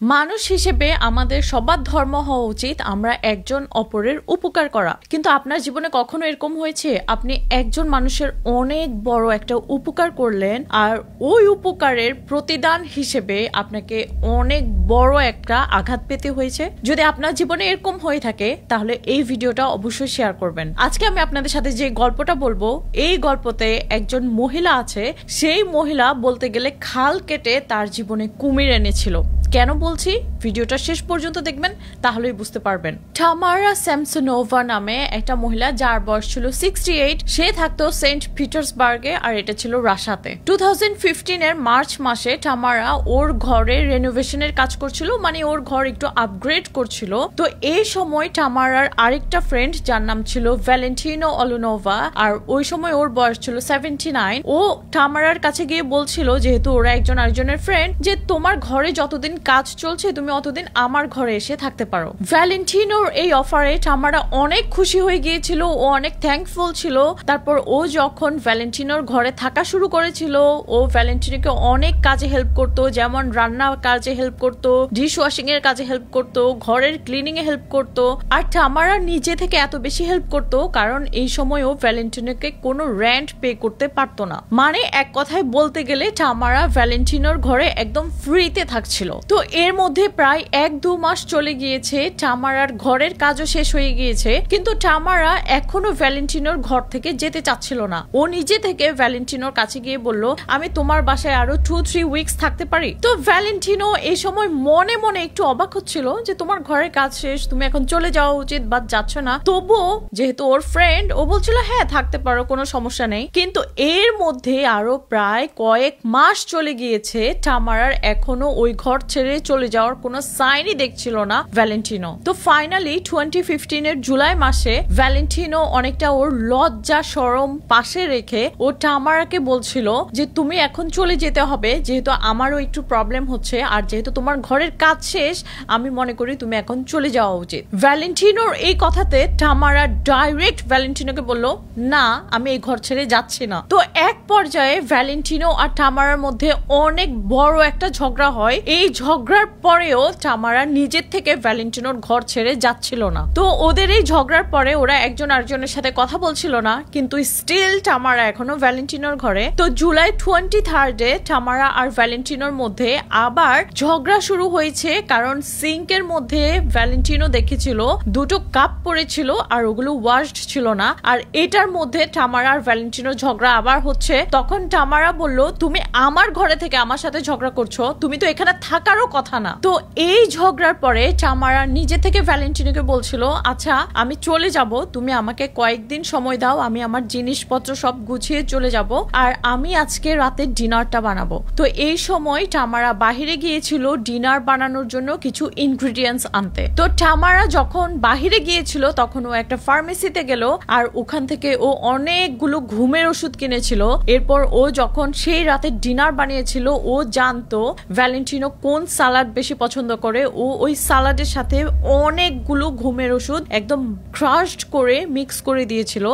মানুষ হিসেবে আমাদের সবার ধর্ম হওয়া উচিত আমরা একজন অপরের উপকার করা। কিন্তু আপনার জীবনে কখনো এরকম হয়েছে আপনি একজন মানুষের অনেক বড় একটা উপকার করলেন আর ওই উপকারের প্রতিদান হিসেবে আপনাকে অনেক বড় একটা আঘাত পেতে হয়েছে? যদি আপনার জীবনে এরকম হয়ে থাকে তাহলে এই ভিডিওটা অবশ্যই শেয়ার করবেন। আজকে আমি আপনাদের সাথে যে গল্পটা বলবো, এই গল্পতে একজন মহিলা আছে, সেই মহিলা বলতে গেলে খাল কেটে তার জীবনে কুমির এনেছিল। কেন বলছি, ভিডিওটা শেষ পর্যন্ত দেখবেন তাহলেই বুঝতে পারবেন। টামারা স্যামসোনোভা নামে একটা মহিলা, যার বয়স ছিল 68। সে থাকতো সেন্ট পিটার্সবার্গে আর এটা ছিল রাশিয়াতে। 2015 এর মার্চ মাসে টামারা ওর ঘরে রেনোভেশনের কাজ করছিল, মানে ওর ঘর একটু আপগ্রেড করছিল। তো এই সময় টামারার আরেকটা ফ্রেন্ড, যার নাম ছিল ভ্যালেন্টিনো অলুনোভা, আর ওই সময় ওর বয়স ছিল 79, ও টামারার কাছে গিয়ে বলছিল, যেহেতু ওরা একজন আরেকজনের ফ্রেন্ড, যে তোমার ঘরে যতদিন কাজ চলছে তুমি অতদিন আমার ঘরে এসে থাকতে পারো। ভ্যালেন্টিনোর এই অফারে টামারা অনেক খুশি হয়ে গিয়েছিল, ও অনেক থ্যাঙ্কফুল ছিল। তারপর ও যখন ভ্যালেন্টিনোর ঘরে থাকা শুরু করেছিল, ও ভ্যালেন্টিনোকে অনেক কাজে হেল্প করতো, যেমন রান্নার কাজে হেল্প করতো, ডিশ ওয়াশিং এর কাজে হেল্প করতো, ঘরের ক্লিনিং এ হেল্প করতো। আর টামারা নিজে থেকে এত বেশি হেল্প করতো কারণ এই সময় ও ভ্যালেন্টিনোকে কোনো রেন্ট পে করতে পারতো না। মানে এক কথায় বলতে গেলে টামারা ভ্যালেন্টিনোর ঘরে একদম ফ্রিতে থাকছিল। তো এর মধ্যে প্রায় 1-2 মাস চলে গিয়েছে, টামারার ঘরের কাজও শেষ হয়ে গিয়েছে, কিন্তু টামারা এখনো ভ্যালেন্টিনোর ঘর থেকে যেতে চাচ্ছিল না। ও নিজে থেকে ভ্যালেন্টিনোর কাছে গিয়ে বলল, আমি তোমার বাসায় আরো 2-3 উইকস থাকতে পারি? তো ভ্যালেন্টিনো এই সময় মনে মনে একটু অবাক হচ্ছিল যে তোমার ঘরের কাজ শেষ, তুমি এখন চলে যাওয়া উচিত, বাট যাচ্ছ না। তবুও যেহেতু ওর ফ্রেন্ড, ও বলছিল হ্যাঁ থাকতে পারো, কোনো সমস্যা নেই। কিন্তু এর মধ্যে আরো প্রায় কয়েক মাস চলে গিয়েছে, টামারার এখনো ওই ঘর ছেড়ে চলে যাওয়ার কোনো সাইনই দেখছিল না ভ্যালেন্টিনো। তো ফাইনালি 2015 এর জুলাই মাসে ভ্যালেন্টিনো অনেকটা ওর লজ্জা শরম পাশে রেখে ও টামারাকে বলছিল যে তুমি এখন চলে যেতে হবে, যেহেতু আমারও একটু প্রবলেম হচ্ছে, আর যেহেতু তোমার ঘরের কাজ শেষ, আমি মনে করি তুমি এখন চলে যাওয়া উচিত। ভ্যালেন্টিনোর এই কথাতে টামারা ডাইরেক্ট ভ্যালেন্টিনোকে বলল, না আমি এই ঘর ছেড়ে যাচ্ছি না। তো এক পর্যায়ে ভ্যালেন্টিনো আর টামারার মধ্যে অনেক বড় একটা ঝগড়া হয়। এই ঝগড়ার পরেও টামারা নিজের থেকে ভ্যালেন্টিনোর ঘর ছেড়ে যাচ্ছিল না। তো ওদের এই ঝগড়ার পরে ওরা একজন আরেকজনের সাথে কথা বলছিল না, কিন্তু স্টিল টামারা এখনো ভ্যালেন্টিনোর ঘরে। তো জুলাই 23 টামারা আর ভ্যালেন্টিনোর মধ্যে আবার ঝগড়া শুরু হয়েছে, কারণ সিঙ্কের মধ্যে ভ্যালেন্টিনো দেখেছিল 2টো কাপ পড়েছিল আর ওগুলো ওয়াশড ছিল না। আর এটার মধ্যে টামারা আর ভ্যালেন্টিনোর ঝগড়া আবার হচ্ছে। তখন টামারা বলল, তুমি আমার ঘরে থেকে আমার সাথে ঝগড়া করছো, তুমি তো এখানে থাকারও কথা না। তো এই ঝগড়ার পরে টামারা নিজে থেকে ভ্যালেন্টিনোকে বলছিল, আচ্ছা আমি চলে যাব, তুমি আমাকে কয়েকদিন সময় দাও, আমি আমার জিনিসপত্র সব গুছিয়ে চলে যাব, আর আমি আজকে রাতে ডিনারটা বানাবো। তো এই সময় টামারা বাহিরে গিয়েছিল ডিনার বানানোর জন্য কিছু ইনগ্রিডিয়েন্টস আনতে। তো টামারা যখন বাহিরে গিয়েছিল তখন ও একটা ফার্মেসিতে গেল, আর ওখান থেকে ও অনেকগুলো ঘুমের ওষুধ কিনেছিল। এরপর ও যখন সেই রাতে ডিনার বানিয়েছিল, ও জানতো ভ্যালেন্টিনো কোন সালাড বেশি পছন্দ করে, ও ওই সালাডের সাথে অনেকগুলো ঘুমের ওষুধ একদম ক্রাশড করে মিক্স করে দিয়েছিল,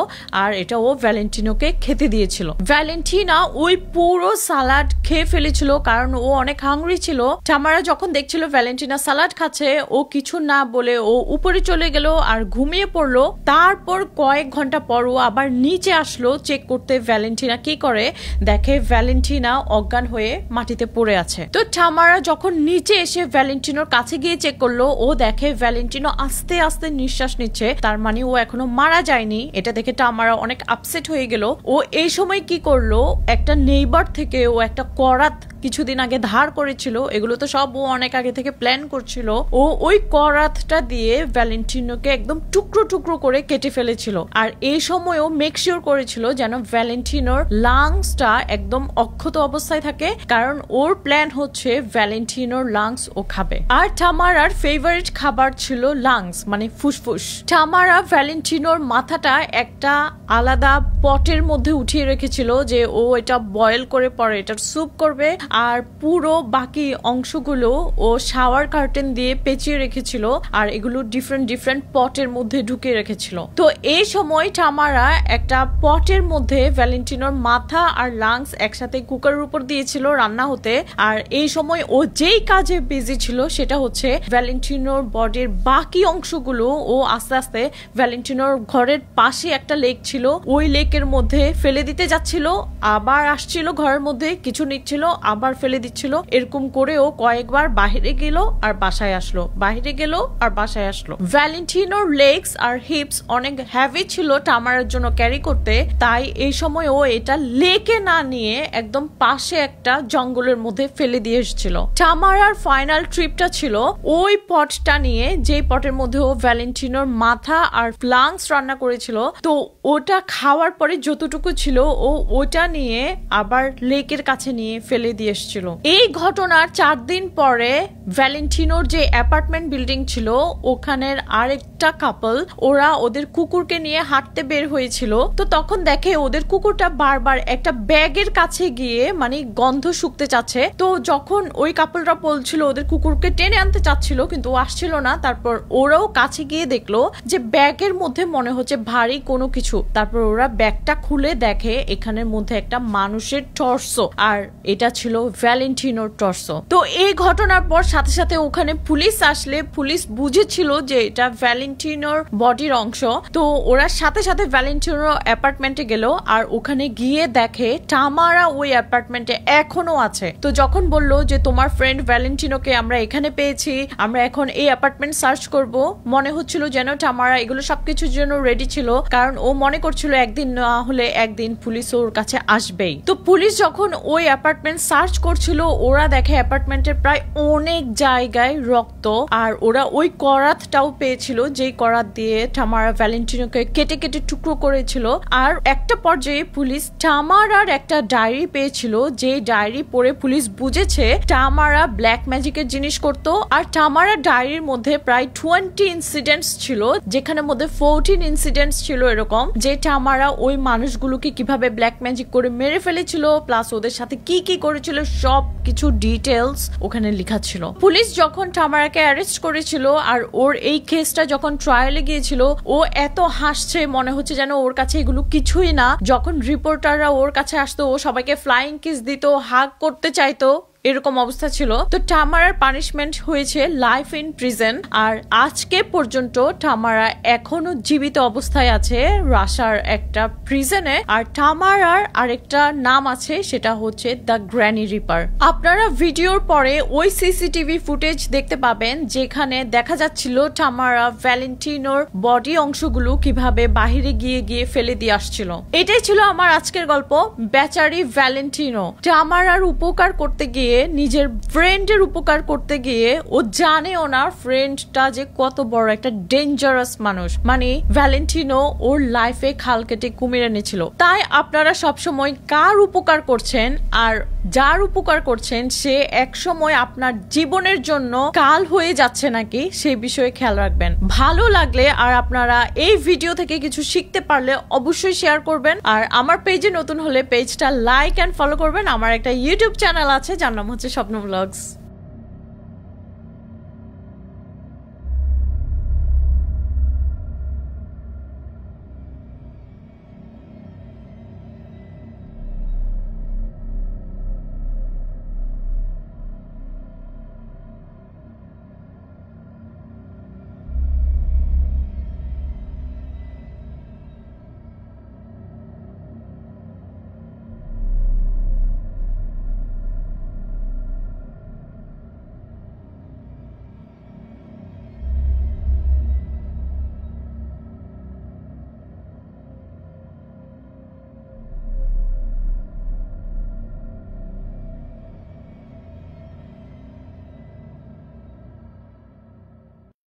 আর এটা ও ভ্যালেন্টিনোকে খেতে দিয়েছিল। ভ্যালেন্টিনা ওই পুরো সালাড খেয়ে ফেলেছিল, কারণ ও অনেক হাংরি ছিল। টামারা যখন দেখছিল ভ্যালেন্টিনা সালাড খাচ্ছে, ও কিছু না বলে ও উপরে চলে গেল আর ঘুমিয়ে পড়লো। তারপর কয়েক ঘন্টা পর ও আবার নিচে আসলো চেক করতে ভ্যালেন্টিনা কি করে। দেখে ভ্যালেন্টিনা অজ্ঞান হয়ে মাটিতে পড়ে আছে। তো টামারা যখন নিচে এসে ভ্যালেন্টিনোর কাছে গিয়ে চেক করলো, ও দেখে ভ্যালেন্টিনো আস্তে আস্তে নিঃশ্বাস নিচ্ছে, তার মানে ও এখনো মারা যায়নি। এটা দেখে টামারা অনেক আপসেট হয়ে গেল। ও এই সময় কি করলো, একটা নেইবার থেকে ও একটা করাত কিছুদিন আগে ধার করেছিল, এগুলো তো সব ও অনেক আগে থেকে প্ল্যান করছিল। ও ওই করাতটা দিয়ে ভ্যালেন্টিনোকে একদম টুকরো টুকরো করে কেটে ফেলেছিল, আর এই সময় ও মেক শিওর করেছিল যেন ভ্যালেন্টিনোর লাংসটা একদম অক্ষত অবস্থায় থাকে, কারণ ওর প্ল্যান হচ্ছে ভ্যালেন্টিনোর লাংস ও খাবে। আর টামারার ফেভারিট খাবার ছিল লাংস, মানে ফুসফুস। টামারা ভ্যালেন্টিনোর মাথাটা একটা আলাদা পটের মধ্যে উঠিয়ে রেখেছিল, যে ও এটা বয়েল করে পরে এটার স্যুপ করবে, আর পুরো বাকি অংশগুলো ও শাওয়ার কার্টেন দিয়ে পেঁচিয়ে রেখেছিল আর এগুলো ডিফারেন্ট পটের মধ্যে ঢুকিয়ে রেখেছিল। তো এই সময় টামারা একটা পটের মধ্যে ভ্যালেন্টিনোর মাথা আর লাংস একসাথে কুকারের উপর দিয়েছিল রান্না হতে। আর এই সময় ও যেই কাজে বিজি ছিল সেটা হচ্ছে ভ্যালেন্টিনোর বডির বাকি অংশগুলো ও আস্তে আস্তে ভ্যালেন্টিনোর ঘরের পাশে একটা লেক ছিল, ওই লেকের মধ্যে ফেলে দিতে যাচ্ছিল, আবার আসছিল ঘরের মধ্যে কিছু নিচ্ছিল, আবার ফেলে দিচ্ছিল। এরকম করেও কয়েকবার বাহিরে গেল আর বাসায় আসলো, বাহিরে গেল আর বাসায় আসলো। ভ্যালেন্টিনোর লেগস আর হিপস অনেক হ্যাভি ছিল টামারার জন্য ক্যারি করতে, তাই এই সময় ও এটা লেকে না নিয়ে একদম পাশে একটা জঙ্গলের মধ্যে ফেলে দিয়ে এসেছিল। টামারার ফাইনাল ট্রিপটা ছিল ওই পটটা নিয়ে, যে পটের মধ্যে ও ভ্যালেন্টিনোর মাথা আর লাংস রান্না করেছিল। তো ওটা খাওয়ার পরে যতটুকু ছিল ও ওটা নিয়ে আবার লেকের কাছে নিয়ে ফেলে দিয়ে এসেছিল। এই ঘটনার 4 দিন পরে ভ্যালেন্টিনোর যে অ্যাপার্টমেন্ট বিল্ডিং ছিল ওখানের আরেকটা কাপল, ওরা ওদের কুকুরকে নিয়ে হাঁটতে বের হয়েছিল। তো তখন দেখে ওদের কুকুরটা বারবার একটা ব্যাগের কাছে গিয়ে মানে গন্ধ শুকতে চাচ্ছে। তো যখন ওই কাপলরা বলছিল ওদের কুকুরকে টেনে আনতে চাচ্ছিল কিন্তু ও আসছিল না, তারপর ওরাও কাছে গিয়ে দেখলো যে ব্যাগের মধ্যে মনে হচ্ছে ভারী কোনো কিছু। তারপর ওরা ব্যাগটা খুলে দেখে এখানের মধ্যে একটা মানুষের টর্সো, আর এটা ছিল ভ্যালেন্টিনোর টর্সো। তো এই ঘটনার পর সাথে সাথে ওখানে পুলিশ আসলে পুলিশ বুঝেছিল যে এটা ভ্যালেন্টিনোর বডির অংশ। তো ওরা সাথে সাথে ভ্যালেন্টিনোর অ্যাপার্টমেন্টে গেল আর ওখানে গিয়ে দেখে টামারা ওই অ্যাপার্টমেন্টে এখনো আছে। তো যখন বলল যে তোমার ফ্রেন্ড ভ্যালেন্টিনোকে আমরা এখানে পেয়েছি, আমরা এখন এই অ্যাপার্টমেন্ট সার্চ করব, মনে হচ্ছিল যেন টামারা এগুলো সবকিছুর জন্য রেডি ছিল, কারণ ও মনে করছিল একদিন না হলে একদিন পুলিশ ওর কাছে আসবেই। তো পুলিশ যখন ওই অ্যাপার্টমেন্ট সার্চ করছিল ওরা দেখে অ্যাপার্টমেন্টের প্রায় অনেক জায়গায় রক্ত, আর ওরা ওই করাতটাও পেয়েছিল যেই করাত দিয়ে টামারা ভ্যালেন্টিনোকে কেটে কেটে টুকরো করেছিল। আর একটা পর্যায়ে পুলিশ টামারার একটা ডায়েরি পেয়েছিল, যে ডায়েরি পড়ে পুলিশ বুঝেছে টামারা ব্ল্যাক ম্যাজিকের জিনিস করতো। আর টামারা ডায়েরির মধ্যে প্রায় 20 ইনসিডেন্টস ছিল, যেখানে মধ্যে 14 ইনসিডেন্টস ছিল এরকম যে টামারা ওই মানুষগুলোকে কিভাবে ব্ল্যাক ম্যাজিক করে মেরে ফেলেছিল, প্লাস ওদের সাথে কি কি করেছিল সব কিছু ডিটেলস ওখানে লেখা ছিল। পুলিশ যখন টামারাকে অ্যারেস্ট করেছিল আর ওর এই কেসটা যখন ট্রায়ালে গিয়েছিল ও এত হাসছে, মনে হচ্ছে যেন ওর কাছে এগুলো কিছুই না। যখন রিপোর্টাররা ওর কাছে আসতো ও সবাইকে ফ্লাইং কিস দিত, হাগ করতে চাইতো, এরকম অবস্থা ছিল। তো টামারার পানিশমেন্ট হয়েছে লাইফ ইন প্রিজন। আর আজকে পর্যন্ত টামারা এখনো জীবিত অবস্থায় আছে রাশিয়ার একটা প্রিজনে। আর টামারার আরেকটা নাম আছে, সেটা হচ্ছে দ্য গ্র্যানি রিপার। আপনারা ভিডিওর পরে ওই সিসিটিভি ফুটেজ দেখতে পাবেন যেখানে দেখা যাচ্ছিল টামারা ভ্যালেন্টিনোর বডি অংশগুলো কিভাবে বাহিরে গিয়ে গিয়ে ফেলে দিয়ে আসছিল। এটাই ছিল আমার আজকের গল্প, বেচারি ভ্যালেন্টিনো। টামারার উপকার করতে গিয়ে, নিজের ফ্রেন্ডের উপকার করতে গিয়ে ও জানে ওনার ফ্রেন্ডটা যে কত বড় একটা ডেঞ্জারাস মানুষ, মানে ভ্যালেন্টিনো ওর লাইফে খাল কেটে কুমির এনেছিল। তাই আপনারা সবসময় কার উপকার করছেন আর যার উপকার করছেন সে একসময় আপনার জীবনের জন্য কাল হয়ে যাচ্ছে নাকি সেই বিষয়ে খেয়াল রাখবেন। ভালো লাগলে আর আপনারা এই ভিডিও থেকে কিছু শিখতে পারলে অবশ্যই শেয়ার করবেন। আর আমার পেজে নতুন হলে পেজটা লাইক এন্ড ফলো করবেন। আমার একটা ইউটিউব চ্যানেল আছে যার নাম হচ্ছে স্বপ্ন ব্লগস।